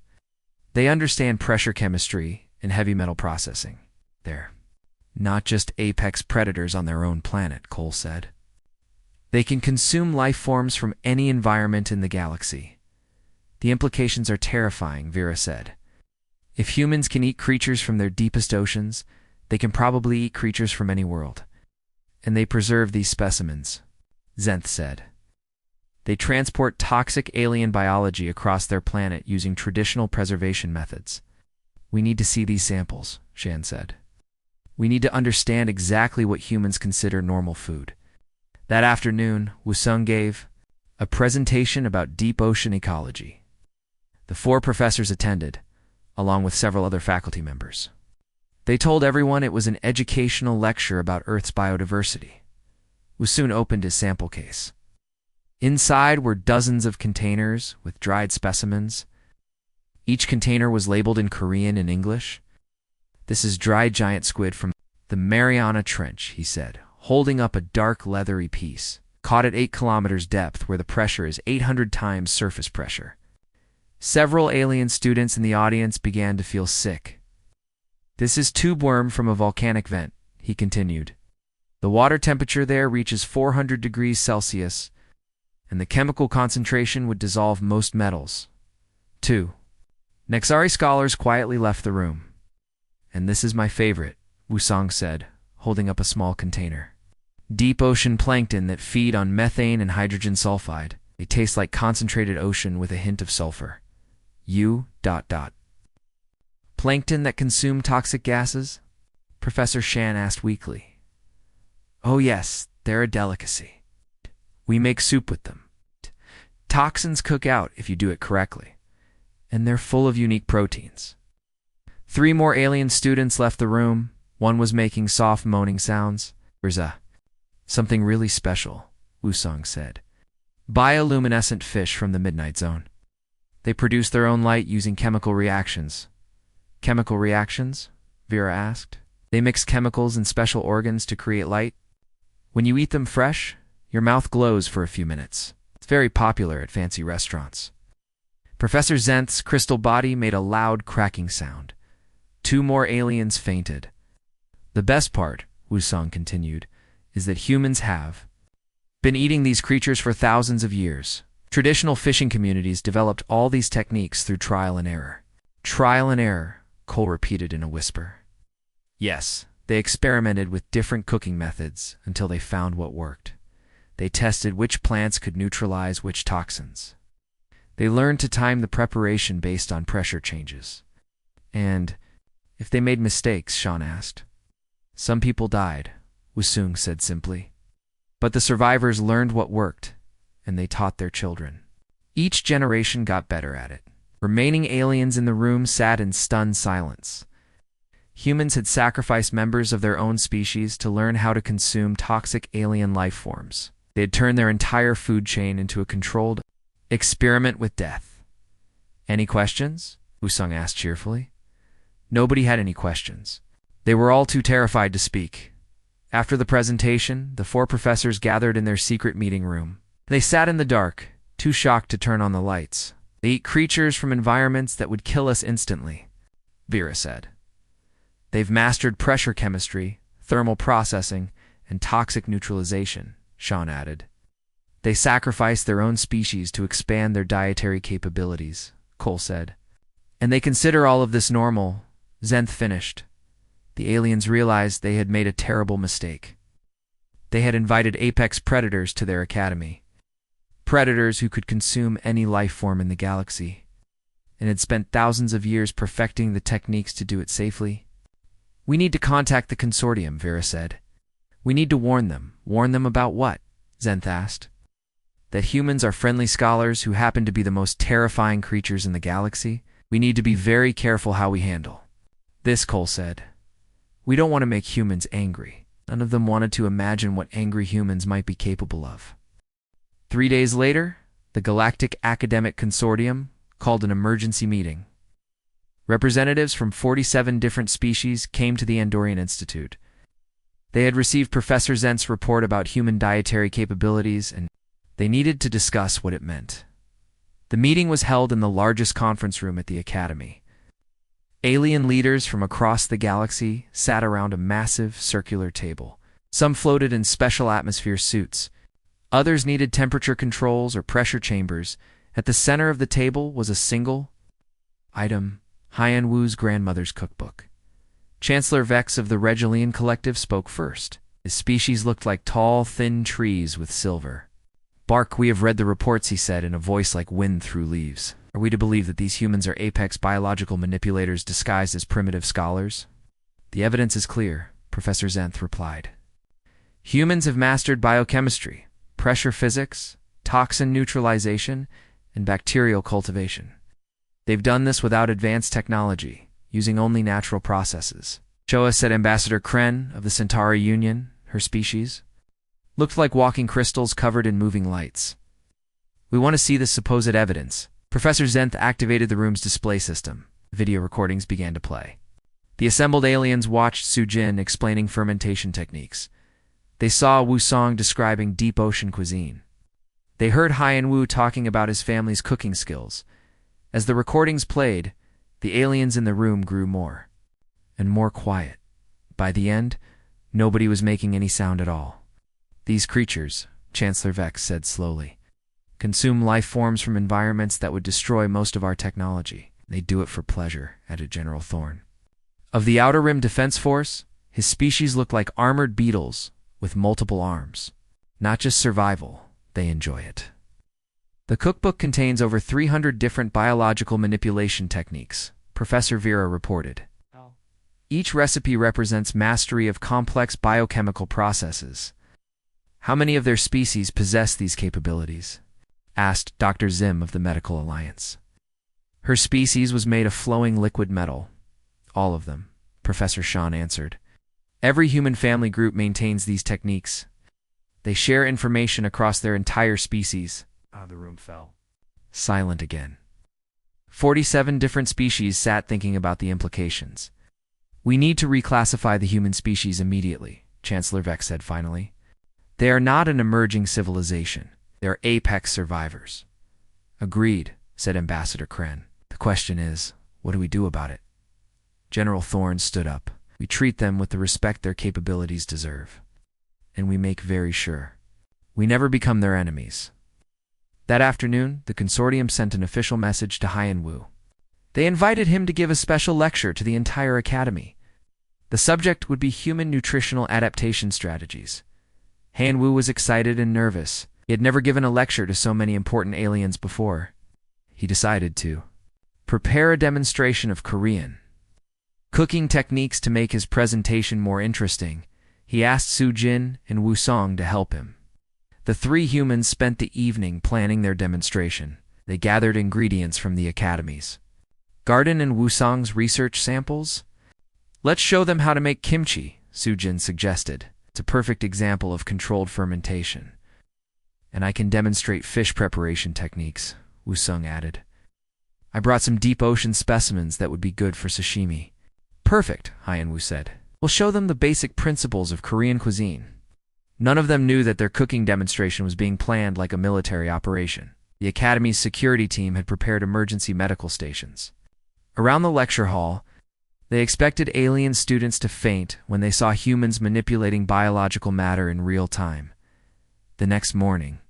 They understand pressure chemistry and heavy metal processing. They're not just apex predators on their own planet, Cole said. They can consume life forms from any environment in the galaxy. The implications are terrifying, Vera said. If humans can eat creatures from their deepest oceans, they can probably eat creatures from any world. And they preserve these specimens, Zenth said. They transport toxic alien biology across their planet using traditional preservation methods. We need to see these samples, Shan said. We need to understand exactly what humans consider normal food. That afternoon, Wusong gave a presentation about deep ocean ecology. The 4 professors attended, along with several other faculty members. They told everyone it was an educational lecture about Earth's biodiversity. Wusong opened his sample case. Inside were dozens of containers with dried specimens. Each container was labeled in Korean and English. This is dried giant squid from the Mariana Trench, he said, holding up a dark leathery piece, caught at 8 kilometers depth where the pressure is 800 times surface pressure. Several alien students in the audience began to feel sick. This is tube worm from a volcanic vent, he continued. The water temperature there reaches 400 degrees Celsius, and the chemical concentration would dissolve most metals. 2. Nexari scholars quietly left the room. And this is my favorite, Wusong said, holding up a small container. Deep ocean plankton that feed on methane and hydrogen sulfide. They taste like concentrated ocean with a hint of sulfur. Plankton that consume toxic gases? Professor Shan asked weakly. Oh yes, they're a delicacy. We make soup with them. Toxins cook out if you do it correctly. And they're full of unique proteins. 3 more alien students left the room. One was making soft moaning sounds. There's something really special, Wusong said. Bioluminescent fish from the Midnight Zone. They produce their own light using chemical reactions. Chemical reactions? Vera asked. They mix chemicals in special organs to create light. When you eat them fresh, your mouth glows for a few minutes. It's very popular at fancy restaurants. Professor Zenth's crystal body made a loud cracking sound. 2 more aliens fainted. The best part, Wusong continued, is that humans have been eating these creatures for thousands of years. Traditional fishing communities developed all these techniques through trial and error. Trial and error, Cole repeated in a whisper. Yes, they experimented with different cooking methods until they found what worked. They tested which plants could neutralize which toxins. They learned to time the preparation based on pressure changes. And If they made mistakes, Sean asked. Some people died, Wusung said simply. But the survivors learned what worked, and they taught their children. Each generation got better at it. Remaining aliens in the room sat in stunned silence. Humans had sacrificed members of their own species to learn how to consume toxic alien life forms. They had turned their entire food chain into a controlled experiment with death. Any questions? Wusung asked cheerfully. Nobody had any questions. They were all too terrified to speak. After the presentation, the 4 professors gathered in their secret meeting room. They sat in the dark, too shocked to turn on the lights. They eat creatures from environments that would kill us instantly, Vera said. They've mastered pressure chemistry, thermal processing, and toxic neutralization, Sean added. They sacrificed their own species to expand their dietary capabilities, Cole said. And they consider all of this normal, Zenth finished. The aliens realized they had made a terrible mistake. They had invited apex predators to their academy. Predators who could consume any life form in the galaxy, and had spent thousands of years perfecting the techniques to do it safely. We need to contact the consortium, Vera said. We need to warn them. Warn them about what? Zenth asked. That humans are friendly scholars who happen to be the most terrifying creatures in the galaxy. We need to be very careful how we handle this, Cole said. We don't want to make humans angry. None of them wanted to imagine what angry humans might be capable of. 3 days later, the Galactic Academic Consortium called an emergency meeting. Representatives from 47 different species came to the Andorian Institute. They had received Professor Zenth's report about human dietary capabilities, and they needed to discuss what it meant. The meeting was held in the largest conference room at the Academy. Alien leaders from across the galaxy sat around a massive circular table. Some floated in special atmosphere suits. Others needed temperature controls or pressure chambers. At the center of the table was a single item, Haiyan Wu's grandmother's cookbook. Chancellor Vex of the Regalian Collective spoke first. His species looked like tall, thin trees with silver. Bark, we have read the reports, he said in a voice like wind through leaves. Are we to believe that these humans are apex biological manipulators disguised as primitive scholars? The evidence is clear, Professor Zenth replied. Humans have mastered biochemistry, pressure physics, toxin neutralization, and bacterial cultivation. They've done this without advanced technology, using only natural processes. Showa, said Ambassador Kren of the Centauri Union, her species, looked like walking crystals covered in moving lights. We want to see this supposed evidence. Professor Zenth activated the room's display system. Video recordings began to play. The assembled aliens watched Sujin explaining fermentation techniques. They saw Wusong describing deep ocean cuisine. They heard Haiyan Wu talking about his family's cooking skills. As the recordings played, the aliens in the room grew more and more quiet. By the end, nobody was making any sound at all. These creatures, Chancellor Vex said slowly, consume life forms from environments that would destroy most of our technology. They do it for pleasure, added General Thorne. Of the Outer Rim Defense Force, his species looked like armored beetles with multiple arms. Not just survival, they enjoy it. The cookbook contains over 300 different biological manipulation techniques, Professor Vera reported. Each recipe represents mastery of complex biochemical processes. How many of their species possess these capabilities? Asked Dr. Zim of the Medical Alliance. Her species was made of flowing liquid metal. All of them, Professor Sean answered. Every human family group maintains these techniques. They share information across their entire species. The room fell silent again. 47 different species sat thinking about the implications. We need to reclassify the human species immediately, Chancellor Vex said finally. They are not an emerging civilization. They are apex survivors. Agreed, said Ambassador Kren. The question is, what do we do about it? General Thorne stood up. We treat them with the respect their capabilities deserve. And we make very sure. We never become their enemies. That afternoon, the consortium sent an official message to Haiyan Wu. They invited him to give a special lecture to the entire academy. The subject would be human nutritional adaptation strategies. Haiyan Wu was excited and nervous. He had never given a lecture to so many important aliens before. He decided to prepare a demonstration of Korean Cooking techniques to make his presentation more interesting, he asked Su Jin and Wusong to help him. The three humans spent the evening planning their demonstration. They gathered ingredients from the academies garden and Wusong's research samples. Let's show them how to make kimchi, Su Jin suggested. It's a perfect example of controlled fermentation. And I can demonstrate fish preparation techniques, Wusong added. I brought some deep ocean specimens that would be good for sashimi. Perfect, Hyenwu said. We'll show them the basic principles of Korean cuisine. None of them knew that their cooking demonstration was being planned like a military operation. The Academy's security team had prepared emergency medical stations. Around the lecture hall, they expected alien students to faint when they saw humans manipulating biological matter in real time. The next morning,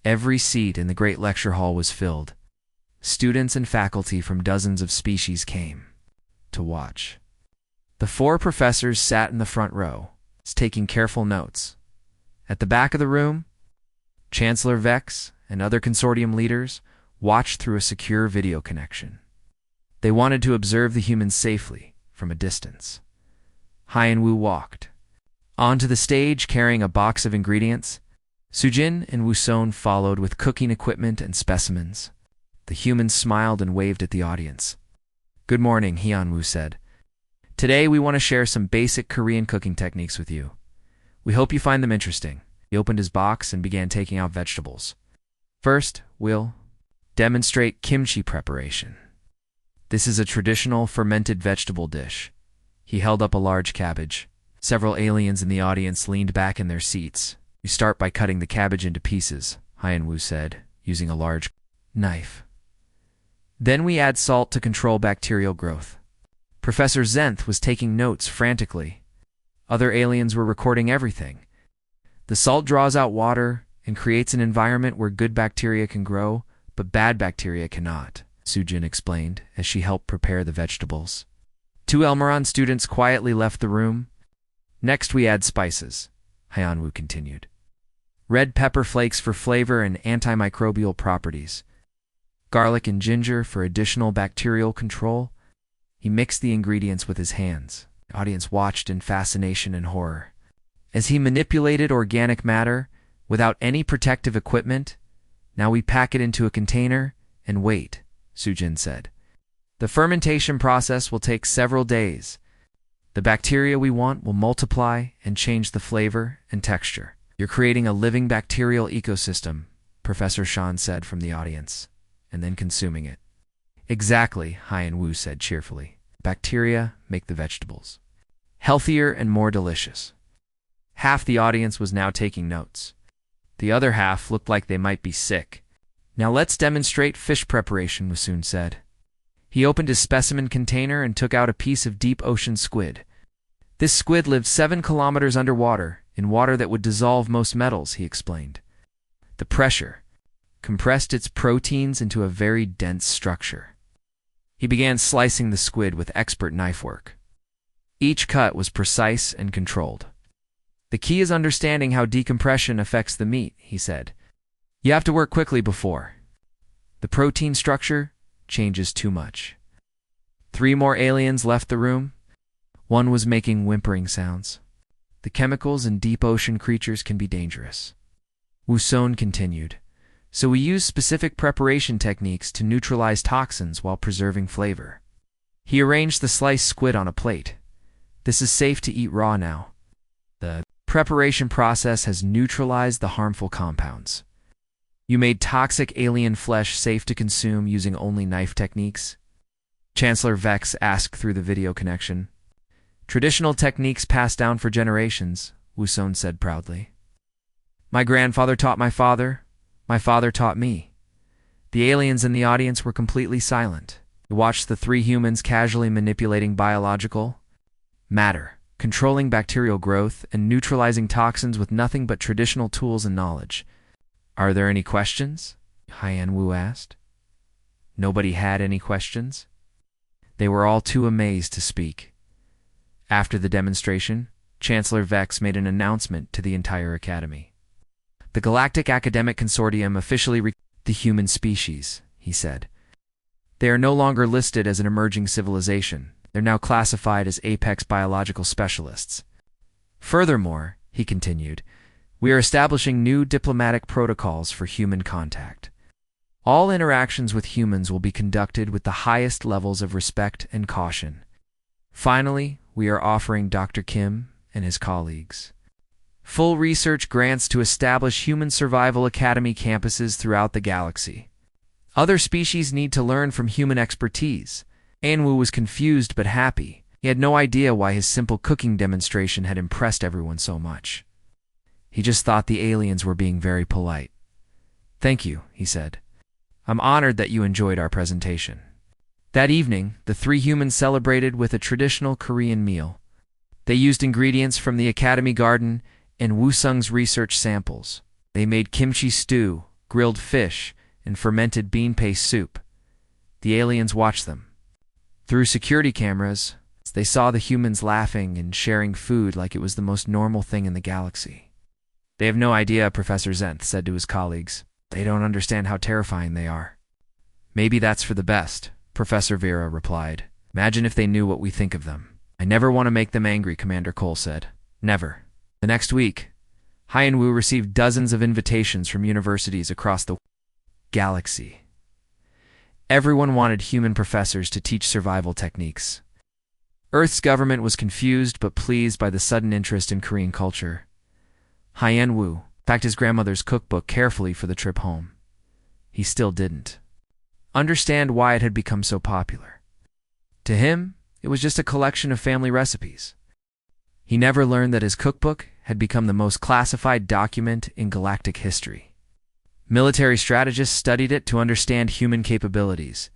every seat in the great lecture hall was filled. Students and faculty from dozens of species came to watch. The four professors sat in the front row, taking careful notes. At the back of the room, Chancellor Vex and other consortium leaders watched through a secure video connection. They wanted to observe the humans safely from a distance. Hyenwu walked onto the stage carrying a box of ingredients. Sujin and Wusong followed with cooking equipment and specimens. The humans smiled and waved at the audience. Good morning, Hyenwu said. Today we want to share some basic Korean cooking techniques with you. We hope you find them interesting. He opened his box and began taking out vegetables. First, we'll demonstrate kimchi preparation. This is a traditional fermented vegetable dish. He held up a large cabbage. Several aliens in the audience leaned back in their seats. We start by cutting the cabbage into pieces, Hyenwu said, using a large knife. Then we add salt to control bacterial growth. Professor Zenth was taking notes frantically. Other aliens were recording everything. The salt draws out water and creates an environment where good bacteria can grow, but bad bacteria cannot, Sujin explained as she helped prepare the vegetables. Two Elmeron students quietly left the room. Next we add spices, Hyenwu continued. Red pepper flakes for flavor and antimicrobial properties. Garlic and ginger for additional bacterial control. He mixed the ingredients with his hands. The audience watched in fascination and horror. As he manipulated organic matter without any protective equipment, now we pack it into a container and wait, Sujin said. The fermentation process will take several days. The bacteria we want will multiply and change the flavor and texture. You're creating a living bacterial ecosystem, Professor Shan said from the audience, and then consuming it. Exactly, Hyenwu said cheerfully. Bacteria make the vegetables healthier and more delicious. Half the audience was now taking notes. The other half looked like they might be sick. Now let's demonstrate fish preparation, Wusong said. He opened his specimen container and took out a piece of deep ocean squid. This squid lived 7 kilometers underwater, in water that would dissolve most metals, he explained. The pressure compressed its proteins into a very dense structure. He began slicing the squid with expert knife work. Each cut was precise and controlled. The key is understanding how decompression affects the meat, he said. You have to work quickly before the protein structure changes too much. 3 more aliens left the room. One was making whimpering sounds. The chemicals in deep ocean creatures can be dangerous. Wusong continued. So we use specific preparation techniques to neutralize toxins while preserving flavor. He arranged the sliced squid on a plate. This is safe to eat raw now. The preparation process has neutralized the harmful compounds. You made toxic alien flesh safe to consume using only knife techniques? Chancellor Vex asked through the video connection. Traditional techniques passed down for generations, Wusong said proudly. My grandfather taught my father taught me. The aliens in the audience were completely silent. They watched the 3 humans casually manipulating biological matter, controlling bacterial growth, and neutralizing toxins with nothing but traditional tools and knowledge. Are there any questions? Hyenwu asked. Nobody had any questions. They were all too amazed to speak. After the demonstration, Chancellor Vex made an announcement to the entire Academy. The Galactic Academic Consortium officially the human species, he said. They are no longer listed as an emerging civilization. They're now classified as apex biological specialists. Furthermore, he continued, we are establishing new diplomatic protocols for human contact. All interactions with humans will be conducted with the highest levels of respect and caution. Finally, we are offering Dr. Kim and his colleagues full research grants to establish human survival academy campuses throughout the galaxy. Other species need to learn from human expertise. Anwu was confused but happy. He had no idea why his simple cooking demonstration had impressed everyone so much. He just thought the aliens were being very polite. Thank you, he said. I'm honored that you enjoyed our presentation. That evening, the three humans celebrated with a traditional Korean meal. They used ingredients from the Academy Garden and Wusung's research samples. They made kimchi stew, grilled fish, and fermented bean paste soup. The aliens watched them. Through security cameras, they saw the humans laughing and sharing food like it was the most normal thing in the galaxy. They have no idea, Professor Zenth said to his colleagues. They don't understand how terrifying they are. Maybe that's for the best, Professor Vera replied. Imagine if they knew what we think of them. I never want to make them angry, Commander Cole said. Never. The next week, Haiyan-Wu received dozens of invitations from universities across the galaxy. Everyone wanted human professors to teach survival techniques. Earth's government was confused but pleased by the sudden interest in Korean culture. Haiyan-Wu packed his grandmother's cookbook carefully for the trip home. He still didn't understand why it had become so popular. To him, it was just a collection of family recipes. He never learned that his cookbook had become the most classified document in galactic history. Military strategists studied it to understand human capabilities.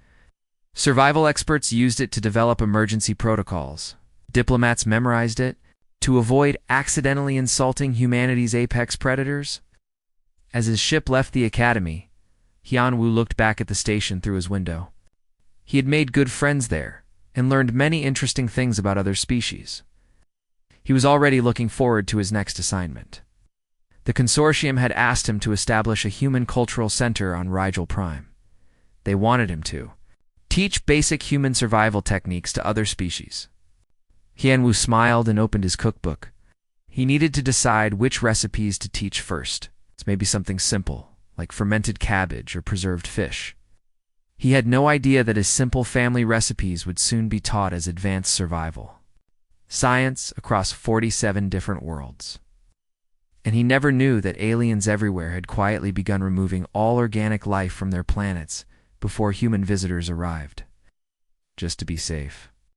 Survival experts used it to develop emergency protocols. Diplomats memorized it to avoid accidentally insulting humanity's apex predators. As his ship left the academy, Haiyan-Wu looked back at the station through his window. He had made good friends there and learned many interesting things about other species. He was already looking forward to his next assignment. The consortium had asked him to establish a human cultural center on Rigel Prime. They wanted him to teach basic human survival techniques to other species. Haiyan-Wu smiled and opened his cookbook. He needed to decide which recipes to teach first. It's maybe something simple, like fermented cabbage or preserved fish. He had no idea that his simple family recipes would soon be taught as advanced survival science across 47 different worlds. And he never knew that aliens everywhere had quietly begun removing all organic life from their planets before human visitors arrived, just to be safe.